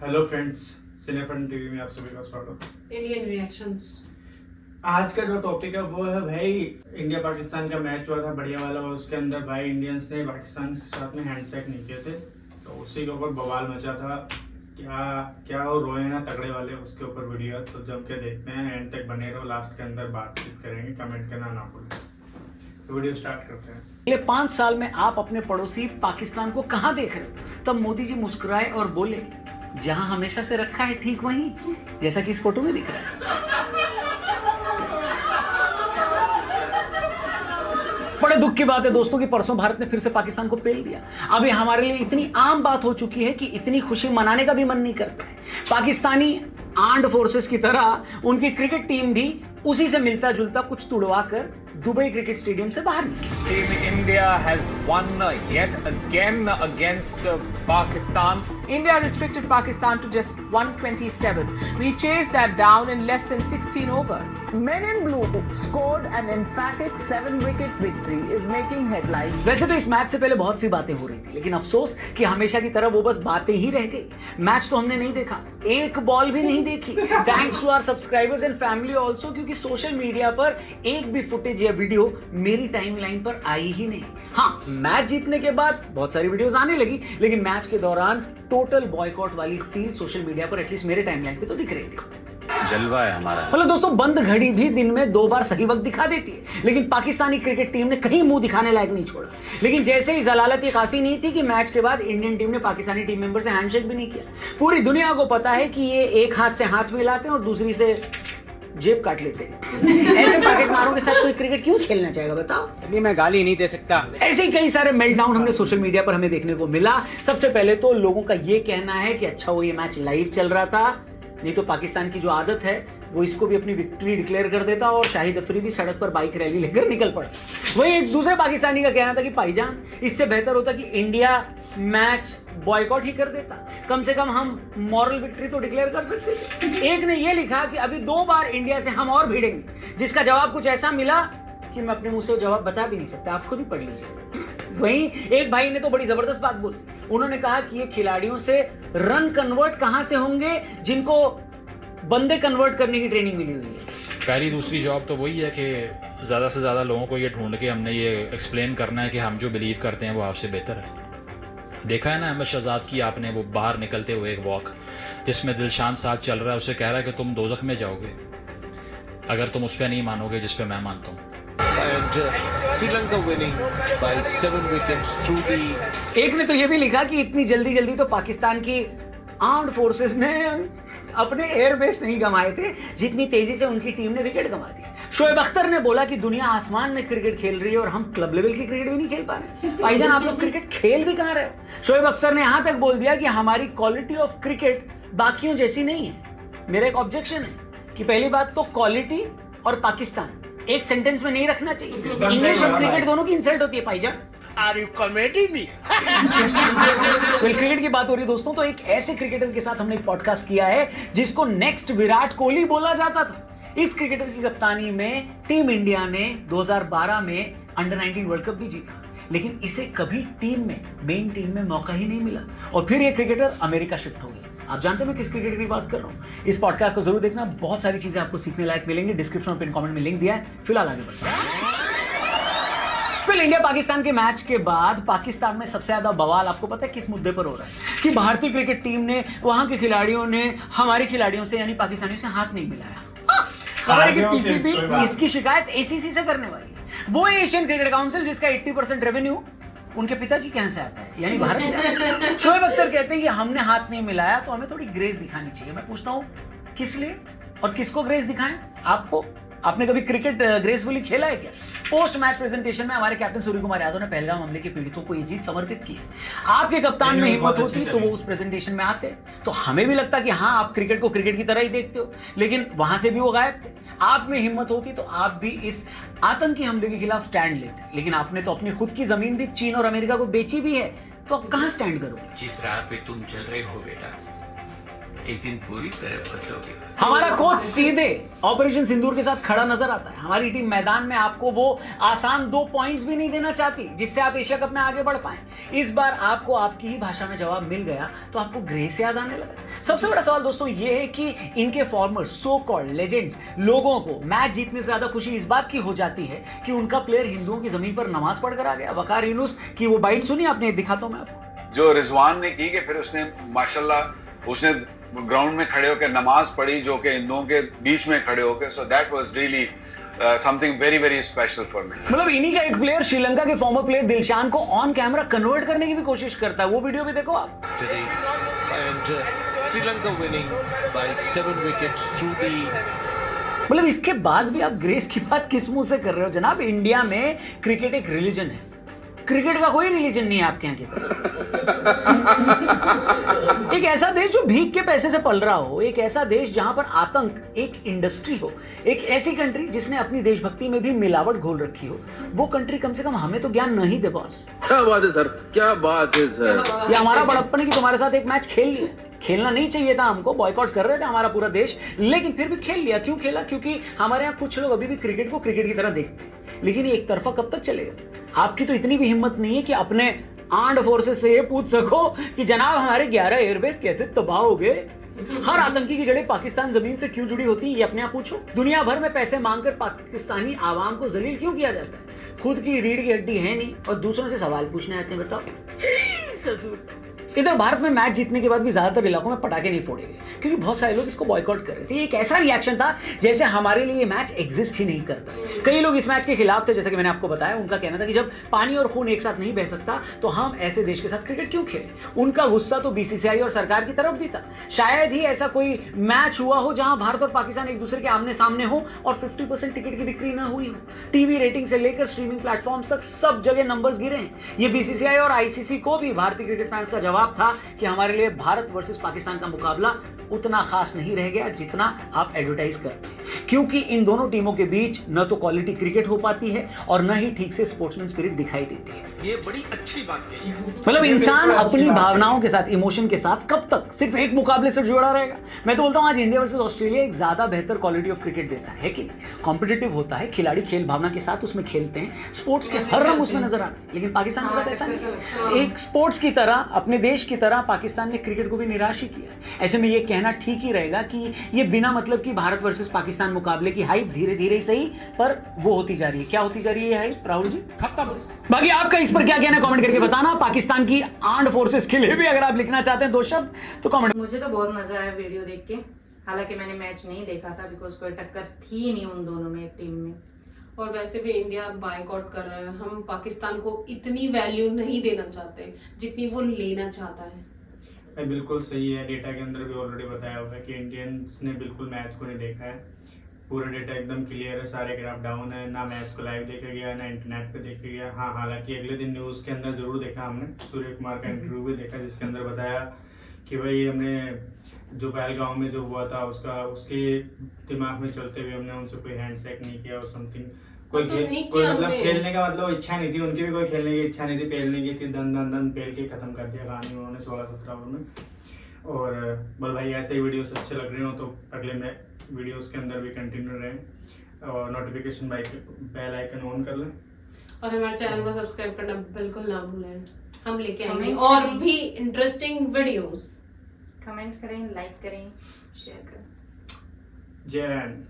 Hello friends, सिनेफन TV में आप सभी का स्वागत। Indian reactions. आज का जो टॉपिक है वो है भाई, इंडिया पाकिस्तान का मैच हुआ था बढ़िया वाला, और उसके अंदर भाई इंडियंस ने पाकिस्तान के साथ में हैंडशेक नहीं किए थे, तो उसी के ऊपर बवाल मचा था। क्या क्या वो रोए ना तगड़े वाले, उसके ऊपर वीडियो, तो जम के देखते हैं, एंड तक बने रहो, लास्ट के अंदर बातचीत करेंगे, कमेंट करना ना भूलें। तो वीडियो स्टार्ट करते हैं। अगले 5 साल में आप अपने पड़ोसी पाकिस्तान को कहां देख रहे हो? तब मोदी जी मुस्कुराए और बोले, जहां हमेशा से रखा है ठीक वहीं, जैसा कि इस फोटो में दिख रहा है। बड़े दुख की बात है दोस्तों कि परसों भारत ने फिर से पाकिस्तान को पेल दिया। अब ये हमारे लिए इतनी आम बात हो चुकी है कि इतनी खुशी मनाने का भी मन नहीं करता है। पाकिस्तानी आर्म्ड फोर्सेस की तरह उनकी क्रिकेट टीम भी उसी से मिलता जुलता कुछ तुड़वा कर दुबई क्रिकेट स्टेडियम से बाहर निकली। Team India has won yet again against Pakistan. India restricted Pakistan to just 127. We chased that down in less than 16 overs. Men in blue scored an emphatic 7-wicket victory is making headlines. वैसे तो इस match से पहले बहुत सी बातें हो रही थी, लेकिन अफसोस कि हमेशा की तरह वो बस बातें ही रह गई। मैच तो हमने नहीं देखा, एक बॉल भी नहीं देखी। Thanks to our subscribers and family also, क्योंकि सोशल मीडिया पर एक भी फुटेज या वीडियो मेरी टाइमलाइन पर आई ही नहीं। हाँ, मैच जीतने के बाद बहुत सारी वीडियोस आने लगी, लेकिन मैच के दौरान टोटल बॉयकॉट वाली फील सोशल मीडिया पर एटलीस्ट मेरे टाइमलाइन पे तो दिख रही थी। जलवा है हमारा। मतलब दोस्तों, बंद घड़ी भी दिन में 2 बार सही वक्त दिखा देती है, लेकिन पाकिस्तानी क्रिकेट टीम ने कहीं मुंह दिखाने लायक नहीं छोड़ा। लेकिन जैसे ही जलालत ये काफी नहीं थी कि मैच के बाद इंडियन टीम ने पाकिस्तानी टीम मेंबर से हैंडशेक भी नहीं किया। पूरी दुनिया को पता है कि ये एक हाथ से हाथ मिलाते हैं और दूसरी से जेब काट लेते हैं। ऐसे पॉकेट मारों के साथ कोई क्रिकेट क्यों खेलना चाहेगा बताओ? अभी मैं गाली नहीं दे सकता। ऐसे ही कई सारे मेल्टडाउन हमने सोशल मीडिया पर हमें देखने को मिला। सबसे पहले तो लोगों का ये कहना है कि अच्छा वो ये मैच लाइव चल रहा था, नहीं तो पाकिस्तान की जो आदत है वो इसको भी अपनी विक्ट्री डिक्लेयर कर देता और शाहिद अफरीदी सड़क पर बाइक रैली लेकर निकल पड़ा। वहीं एक दूसरे पाकिस्तानी का कहना था कि भाईजान, इससे बेहतर होता कि इंडिया मैच बॉयकॉट ही कर देता, कम से कम हम मॉरल विक्ट्री तो डिक्लेयर कर सकते थे। एक ने यह लिखा कि अभी 2 बार इंडिया से हम और भिड़ेंगे, जिसका जवाब कुछ ऐसा मिला कि मैं अपने मुंह से जवाब बता भी नहीं सकता, आप खुद ही पढ़ लीजिए। वहीं एक भाई ने तो बड़ी जबरदस्त बात बोली। उन्होंने कहा कि ये खिलाड़ियों से रन कन्वर्ट कहां से होंगे जिनको बंदे कन्वर्ट करने की ट्रेनिंग मिली हुई है। पहली दूसरी जॉब तो वही है कि ज़्यादा से ज़्यादा लोगों को ये ढूंढ के हमने ये एक्सप्लेन करना है कि हम जो बिलीव करते हैं वो आपसे बेहतर है। देखा है ना अहमद शहजाद की आपने, वो बाहर निकलते हुए एक वॉक जिसमें दिलशान साथ चल रहा है, उससे कह रहा है कि तुम दोज़ख में जाओगे अगर तुम उस पर नहीं मानोगे जिस पे मैं मानता हूँ। And Sri Lanka winning by 7 wickets through the. एक ने तो ये भी लिखा कि इतनी जल्दी तो पाकिस्तान की आर्म्ड फोर्सेस ने अपने एयरबेस नहीं गंवाए थे जितनी तेजी से उनकी टीम ने विकेट गंवा दी। शोएब अख्तर ने बोला कि दुनिया आसमान में क्रिकेट खेल रही है और हम क्लब लेवल की क्रिकेट भी नहीं खेल पा रहे। भाईजान, आप लोग क्रिकेट खेल भी कहां रहे हो? शोएब अख्तर ने यहां तक बोल दिया कि हमारी क्वालिटी ऑफ क्रिकेट बाकियों जैसी नहीं है। मेरा एक ऑब्जेक्शन है कि पहली बात तो क्वालिटी और पाकिस्तान एक सेंटेंस में नहीं रखना चाहिए। इंग्लिश और क्रिकेट दोनों की इंसल्ट होती है भाईजान। Are you comedy me? Cricket की बात हो रही है दोस्तों, तो एक ऐसे क्रिकेटर के साथ हमने एक पॉडकास्ट किया है जिसको नेक्स्ट विराट कोहली बोला जाता था। इस क्रिकेटर की कप्तानी में टीम इंडिया ने 2012 में अंडर 19 वर्ल्ड कप भी जीता, लेकिन इसे कभी टीम में, मेन टीम में मौका ही नहीं मिला और फिर ये क्रिकेटर अमेरिका शिफ्ट हो गया। आप जानते हैं मैं किस क्रिकेटर की बात कर रहा हूं? इस पॉडकास्ट को जरूर देखना, बहुत सारी चीजें आपको सीखने लायक मिलेंगी। डिस्क्रिप्शन और पिन कमेंट में लिंक दिया है। फिलहाल आगे बढ़ते हैं। फिर इंडिया पाकिस्तान के मैच के बाद पाकिस्तान में सबसे ज्यादा बवाल आपको पता है किस मुद्दे पर हो रहा है? कि भारतीय क्रिकेट टीम ने, वहां के खिलाड़ियों ने हमारे खिलाड़ियों से यानी पाकिस्तानियों से हाथ नहीं मिलाया। खबर है कि पीसीबी इसकी शिकायत एसीसी से करने वाली है। वो एशियन क्रिकेट काउंसिल जिसका 80% रेवेन्यू उनके पिताजी के यहाँ से आता है, यानी भारत से आता है। शोएब अख्तर कहते हैं कि हमने हाथ नहीं मिलाया तो हमें थोड़ी ग्रेस दिखानी चाहिए। मैं पूछता हूँ किस लिए और किसको ग्रेस दिखाएं? आपको? आपने कभी क्रिकेट ग्रेसफुली खेला है क्या? पोस्ट मैच प्रेजेंटेशन में हमारे कैप्टन सूर्य कुमार यादव ने पहलगाम हमले के पीड़ितों को ये जीत समर्पित की है। आपके कप्तान में हिम्मत होती तो वो उस प्रेजेंटेशन में आते, तो हमें भी लगता कि हाँ आप क्रिकेट को क्रिकेट की तरह ही देखते हो, लेकिन वहां से भी वो गायब थे। आप में हिम्मत होती तो आप भी इस आतंकी हमले के खिलाफ स्टैंड लेते, लेकिन आपने तो अपनी खुद की जमीन भी चीन और अमेरिका को बेची भी है, तो अब कहां स्टैंड करोगे? जिस राह पे तुम चल रहे हो बेटा, एक दिन पूरी तरह फंसोगे। हमारा कोच सीधे ऑपरेशन सिंदूर के साथ खड़ा नजर आता है। हमारी टीम मैदान में आपको वो आसान 2 पॉइंट्स भी नहीं देना चाहती जिससे आप एशिया कप में आगे बढ़ पाए। इस बार आपको आपकी ही भाषा में जवाब मिल गया तो आपको ग्रेस याद आने लगा। सबसे बड़ा सवाल दोस्तों ये है कि इनके फॉर्मर सो कॉल्ड लेजेंड्स लोगों को मैच जीतने से ज्यादा खुशी इस बात की हो जाती है कि उनका प्लेयर हिंदुओं की जमीन पर नमाज पढ़कर आ गया। वकार यूनुस की वो बाइट सुनी आपने, दिखाता हूं मैं आपको। जो रिजवान ने की कि फिर उसने माशाल्लाह उसने ग्राउंड में खड़े होकर नमाज पढ़ी जो कि हिंदुओं के बीच में खड़े होकर, so that was really something very very special for me. मतलब इन्हीं का एक प्लेयर श्रीलंका के फॉर्मर प्लेयर दिलशान को ऑन कैमरा कन्वर्ट करने की भी कोशिश करता है। वो वीडियो भी देखो आप। And Sri Lanka winning by 7 wickets through the मतलब इसके बाद भी आप ग्रेस की बात किस मुंह से कर रहे हो जनाब? इंडिया में क्रिकेट एक रिलीजन है, क्रिकेट का कोई रिलीजन नहीं है आपके यहाँ की तरह। एक ऐसा देश जो भीख के पैसे से पल रहा हो, एक ऐसा देश जहां पर आतंक एक इंडस्ट्री हो, एक ऐसी कंट्री जिसने अपनी देशभक्ति में भी मिलावट घोल रखी हो, वो कंट्री कम से कम हमें तो ज्ञान नहीं दे बॉस। क्या बात है सर, क्या बात है सर। ये हमारा बड़प्पन है कि तुम्हारे साथ एक मैच खेल लिया। खेलना नहीं चाहिए था हमको, बॉयकॉट कर रहे थे हमारा पूरा देश, लेकिन फिर भी खेल लिया। क्यों खेला? क्योंकि हमारे यहाँ कुछ लोग अभी भी क्रिकेट को क्रिकेट की तरह देखते हैं। लेकिन ये एक तरफा कब तक चलेगा? आपकी तो इतनी भी हिम्मत नहीं है कि अपने आर्म्ड फोर्सेस से ये पूछ सको कि जनाब हमारे 11 एयरबेस कैसे तबाह हो गए। हर आतंकी की जड़ें पाकिस्तान जमीन से क्यों जुड़ी होती है, ये अपने आप पूछो। दुनिया भर में पैसे मांगकर पाकिस्तानी आवाम को जलील क्यों किया जाता है? खुद की रीढ़ की हड्डी है नहीं और दूसरों से सवाल पूछने आते हैं। बताओ। इधर भारत में मैच जीतने के बाद भी ज्यादातर इलाकों में पटाखे नहीं फोड़े गए क्योंकि बहुत सारे लोग इसको बॉयकॉट कर रहे थे। एक ऐसा रिएक्शन था जैसे हमारे लिए ये मैच एग्जिस्ट ही नहीं करता। कई लोग इस मैच के खिलाफ थे, जैसे कि मैंने आपको बताया। उनका कहना था कि जब पानी और खून एक साथ नहीं बह सकता तो हम ऐसे देश के साथ क्रिकेट क्यों खेलें। उनका गुस्सा तो बीसीसीआई और सरकार की तरफ भी था। शायद ही ऐसा कोई मैच हुआ हो जहां भारत और पाकिस्तान एक दूसरे के आमने सामने हो और 50% टिकट की बिक्री ना हुई हो। टीवी रेटिंग से लेकर स्ट्रीमिंग प्लेटफॉर्म्स तक सब जगह नंबर्स गिरे हैं। ये बीसीसीआई और आईसीसी को भी भारतीय क्रिकेट फैंस का जवाब था कि हमारे लिए भारत वर्सेस पाकिस्तान का मुकाबला उतना खास नहीं रह गया जितना आप एडवर्टाइज करते हैं, क्योंकि इन दोनों टीमों के बीच न तो क्वालिटी क्रिकेट हो पाती है और न ही ठीक से स्पोर्ट्समैन स्पिरिट दिखाई देती है। ये बड़ी अच्छी बात कही है। मतलब इंसान अपनी भावनाओं के साथ, इमोशन के साथ कब तक सिर्फ एक मुकाबले से जुड़ा रहेगा? मैं तो बोलता हूं आज इंडिया वर्सेस ऑस्ट्रेलिया एक ज्यादा बेहतर क्वालिटी ऑफ क्रिकेट देता है कि नहीं? कॉम्पिटिटिव होता है, खिलाड़ी खेल भावना के साथ उसमें खेलते हैं, स्पोर्ट्स के हर रंग उसमें नजर आते हैं। लेकिन पाकिस्तान के साथ ऐसा नहीं। एक स्पोर्ट्स की तरह, अपने देश की तरह पाकिस्तान ने क्रिकेट को भी निराश ही किया। ऐसे में ये कहना ठीक ही रहेगा कि ये बिना मतलब की भारत वर्सेस पाकिस्तान मुकाबले की हाइप धीरे धीरे ही सही पर वो होती जा रही है। क्या होती जा रही है हाइप, राहुल जी? खत्म। बाकी आपका इस पर क्या कहना है कमेंट करके बताना। पाकिस्तान की आर्म्ड फोर्सेस के लिए भी अगर आप लिखना चाहते हैं 2 शब्द तो कमेंट। मुझे तो बहुत मजा आया वीडियो देख के। हालांकि मैंने मैच नहीं देखा था बिकॉज कोई टक्कर थी नहीं उन दोनों में, एक टीम में। और वैसे भी इंडिया बायकॉट कर रहा है। हम पाकिस्तान को इतनी वैल्यू नहीं देना चाहते जितनी वो लेना चाहता है। बिल्कुल सही है। डेटा के अंदर भी ऑलरेडी बताया हुआ है कि इंडियंस ने बिल्कुल मैच को नहीं देखा है। पूरा डेटा एकदम क्लियर है, सारे ग्राफ डाउन है। ना मैच को लाइव देखा गया, ना इंटरनेट पे देखा गया। हाँ, हालांकि अगले दिन न्यूज़ के अंदर जरूर देखा हमने, सूर्य कुमार का इंटरव्यू भी देखा जिसके अंदर बताया कि भाई हमने जो पहलगांव में जो हुआ था उसके दिमाग में चलते हुए हमने उनसे कोई हैंडशेक नहीं किया और समथिंग। कोई मतलब खेलने का मतलब इच्छा नहीं थी, उनकी भी कोई खेलने की इच्छा नहीं थी, पेलने की थी। दन पेल के खत्म कर दिया कहानी उन्होंने 16-17 ओवर में। और बोल भाई ऐसे ही वीडियोस अच्छे लग रहे हो तो अगले में वीडियोस के अंदर भी कंटिन्यू रहें और नोटिफिकेशन बेल आइकन ऑन कर लें और हमारे चैनल को सब्सक्राइब करना बिल्कुल ना भूलें। हम लेके आएंगे और भी इंटरेस्टिंग वीडियोस। कमेंट करें, लाइक करें, शेयर करें। जय हिंद।